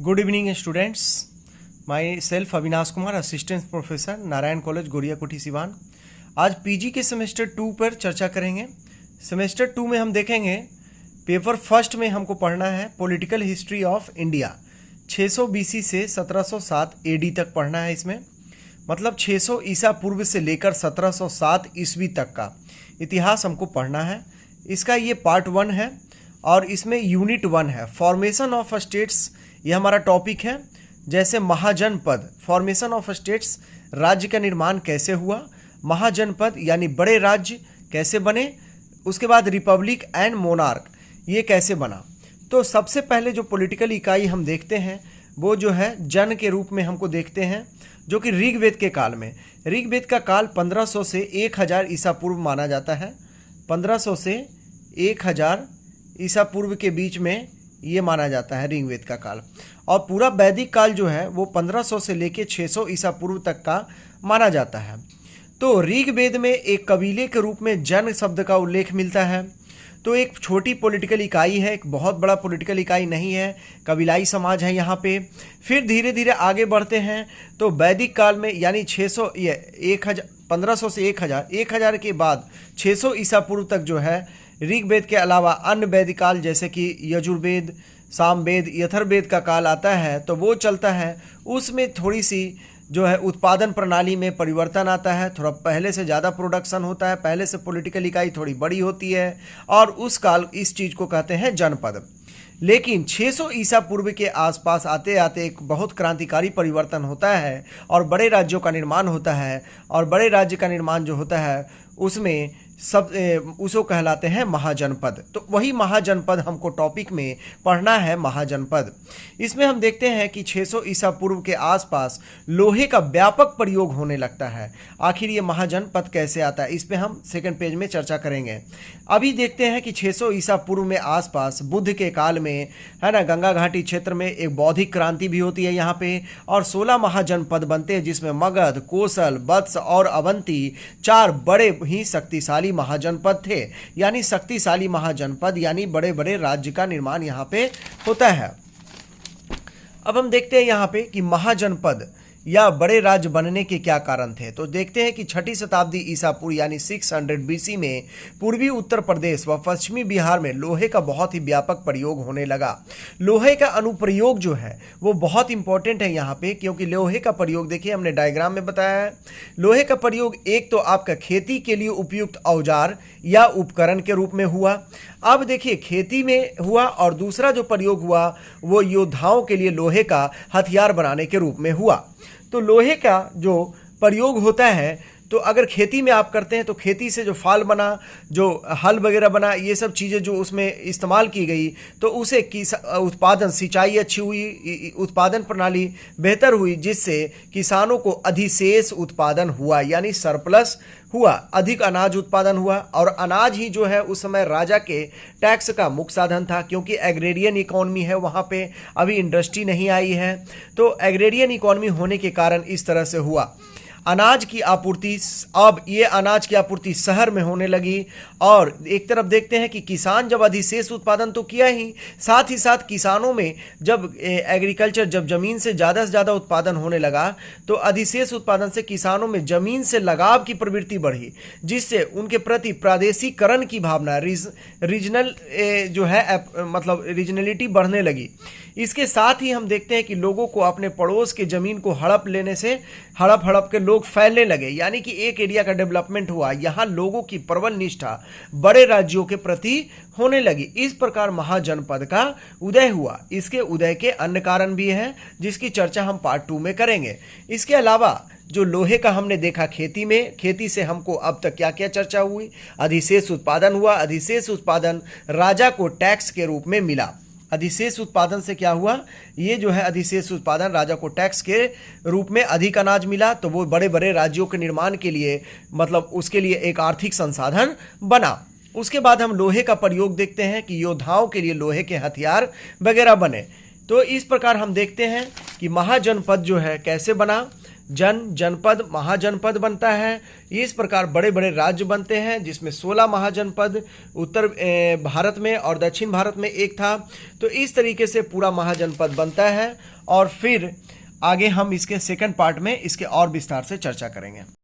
Good evening students, myself Avinash Kumar, assistant professor, Narayan college, Goriyakothi, Siwan. आज PG के semester 2 पर चर्चा करेंगे। सेमेस्टर 2 में हम देखेंगे पेपर फर्स्ट में हमको पढ़ना है political history of India. 600 BC से 1707 एडी तक पढ़ना है। इसमें मतलब 600 ईसा पूर्व से लेकर 1707 ईस्वी तक का इतिहास हमको पढ़ना है। इसका ये पार्ट 1 है और इसमें यूनिट 1 है, फॉर्मेशन ऑफ स्टेट्स। यह हमारा टॉपिक है। जैसे महाजनपद, फॉर्मेशन ऑफ स्टेट्स, राज्य का निर्माण कैसे हुआ, महाजनपद यानी बड़े राज्य कैसे बने, उसके बाद रिपब्लिक एंड मोनार्क ये कैसे बना। तो सबसे पहले जो पॉलिटिकल इकाई हम देखते हैं वो जो है जन के रूप में हमको देखते हैं, जो कि ऋग्वेद के काल में। ऋग्वेद का काल 1500 से 1000 ईसा पूर्व माना जाता है। 1500 से 1000 ईसा पूर्व के बीच में ये माना जाता है ऋग्वेद का काल। और पूरा वैदिक काल जो है वो 1500 से लेके 600 ईसा पूर्व तक का माना जाता है। तो ऋग्वेद में एक कबीले के रूप में जन शब्द का उल्लेख मिलता है। तो एक छोटी पॉलिटिकल इकाई है, एक बहुत बड़ा पॉलिटिकल इकाई नहीं है, कबीलाई समाज है यहाँ पे। फिर धीरे धीरे आगे बढ़ते हैं तो वैदिक काल में यानी 1500 से 1000 के बाद 600 ईसा पूर्व तक जो है ऋग्वेद के अलावा अन्य वैदिक काल जैसे कि यजुर्वेद, सामवेद, अथर्ववेद का काल आता है तो वो चलता है। उसमें थोड़ी सी जो है उत्पादन प्रणाली में परिवर्तन आता है, थोड़ा पहले से ज़्यादा प्रोडक्शन होता है, पहले से पॉलिटिकल इकाई थोड़ी बड़ी होती है और उस काल इस चीज़ को कहते हैं जनपद। लेकिन 600 ईसा पूर्व के आसपास आते आते एक बहुत क्रांतिकारी परिवर्तन होता है और बड़े राज्यों का निर्माण होता है। और बड़े राज्य का निर्माण जो होता है उसमें उसको कहलाते हैं महाजनपद। तो वही महाजनपद हमको टॉपिक में पढ़ना है, महाजनपद। इसमें हम देखते हैं कि 600 ईसा पूर्व के आसपास लोहे का व्यापक प्रयोग होने लगता है। आखिर ये महाजनपद कैसे आता है, इस पे हम सेकंड पेज में चर्चा करेंगे। अभी देखते हैं कि 600 ईसा पूर्व में आसपास बुद्ध के काल में है ना, गंगा घाटी क्षेत्र में एक बौद्धिक क्रांति भी होती है यहाँ पे और 16 महाजनपद बनते हैं, जिसमें मगध, कोसल, वत्स और अवंती 4 बड़े ही शक्तिशाली महाजनपद थे। यानी शक्तिशाली महाजनपद यानी बड़े बड़े राज्य का निर्माण यहाँ पे होता है। अब हम देखते हैं यहाँ पे कि महाजनपद या बड़े राज्य बनने के क्या कारण थे। तो देखते हैं कि 6ठी शताब्दी ईसा पूर्व यानी 600 बीसी में पूर्वी उत्तर प्रदेश व पश्चिमी बिहार में लोहे का बहुत ही व्यापक प्रयोग होने लगा। लोहे का अनुप्रयोग जो है वो बहुत इंपॉर्टेंट है यहाँ पे, क्योंकि लोहे का प्रयोग देखिए हमने डायग्राम में बताया है। लोहे का प्रयोग एक तो आपका खेती के लिए उपयुक्त औजार या उपकरण के रूप में हुआ। अब देखिए खेती में हुआ और दूसरा जो प्रयोग हुआ वो योद्धाओं के लिए लोहे का हथियार बनाने के रूप में हुआ। तो लोहे का जो प्रयोग होता है तो अगर खेती में आप करते हैं तो खेती से जो फाल बना, जो हल वगैरह बना, ये सब चीज़ें जो उसमें इस्तेमाल की गई तो उसे उत्पादन, सिंचाई अच्छी हुई, उत्पादन प्रणाली बेहतर हुई, जिससे किसानों को अधिशेष उत्पादन हुआ यानी सरप्लस हुआ, अधिक अनाज उत्पादन हुआ। और अनाज ही जो है उस समय राजा के टैक्स का मुख्य साधन था, क्योंकि एग्रेरियन इकोनॉमी है वहाँ पे, अभी इंडस्ट्री नहीं आई है। तो एग्रेरियन इकोनॉमी होने के कारण इस तरह से हुआ। अनाज की आपूर्ति, अब ये अनाज की आपूर्ति शहर में होने लगी। और एक तरफ देखते हैं कि किसान जब अधिशेष उत्पादन तो किया ही, साथ ही साथ किसानों में जब एग्रीकल्चर, जब ज़मीन से ज़्यादा उत्पादन होने लगा तो अधिशेष उत्पादन से किसानों में ज़मीन से लगाव की प्रवृत्ति बढ़ी, जिससे उनके प्रति प्रादेशिकरण की भावना, रीजनल जो है मतलब रीजनलिटी बढ़ने लगी। इसके साथ ही हम देखते हैं कि लोगों को अपने पड़ोस के ज़मीन को हड़प लेने से हड़प के लोग फैलने लगे, यानी कि एक एरिया का डेवलपमेंट हुआ। यहाँ लोगों की प्रबल निष्ठा बड़े राज्यों के प्रति होने लगी। इस प्रकार महाजनपद का उदय हुआ। इसके उदय के अन्य कारण भी हैं जिसकी चर्चा हम पार्ट 2 में करेंगे। इसके अलावा जो लोहे का हमने देखा खेती में, खेती से हमको अब तक क्या क्या चर्चा हुई, अधिशेष उत्पादन हुआ। अधिशेष उत्पादन राजा को टैक्स के रूप में मिला। अधिशेष उत्पादन से क्या हुआ, ये जो है अधिशेष उत्पादन राजा को टैक्स के रूप में अधिक अनाज मिला, तो वो बड़े बड़े राज्यों के निर्माण के लिए मतलब उसके लिए एक आर्थिक संसाधन बना। उसके बाद हम लोहे का प्रयोग देखते हैं कि योद्धाओं के लिए लोहे के हथियार वगैरह बने। तो इस प्रकार हम देखते हैं कि महाजनपद जो है कैसे बना। जनपद, महाजनपद बनता है। इस प्रकार बड़े बड़े राज्य बनते हैं, जिसमें 16 महाजनपद उत्तर भारत में और दक्षिण भारत में एक था। तो इस तरीके से पूरा महाजनपद बनता है और फिर आगे हम इसके सेकंड पार्ट में इसके और विस्तार से चर्चा करेंगे।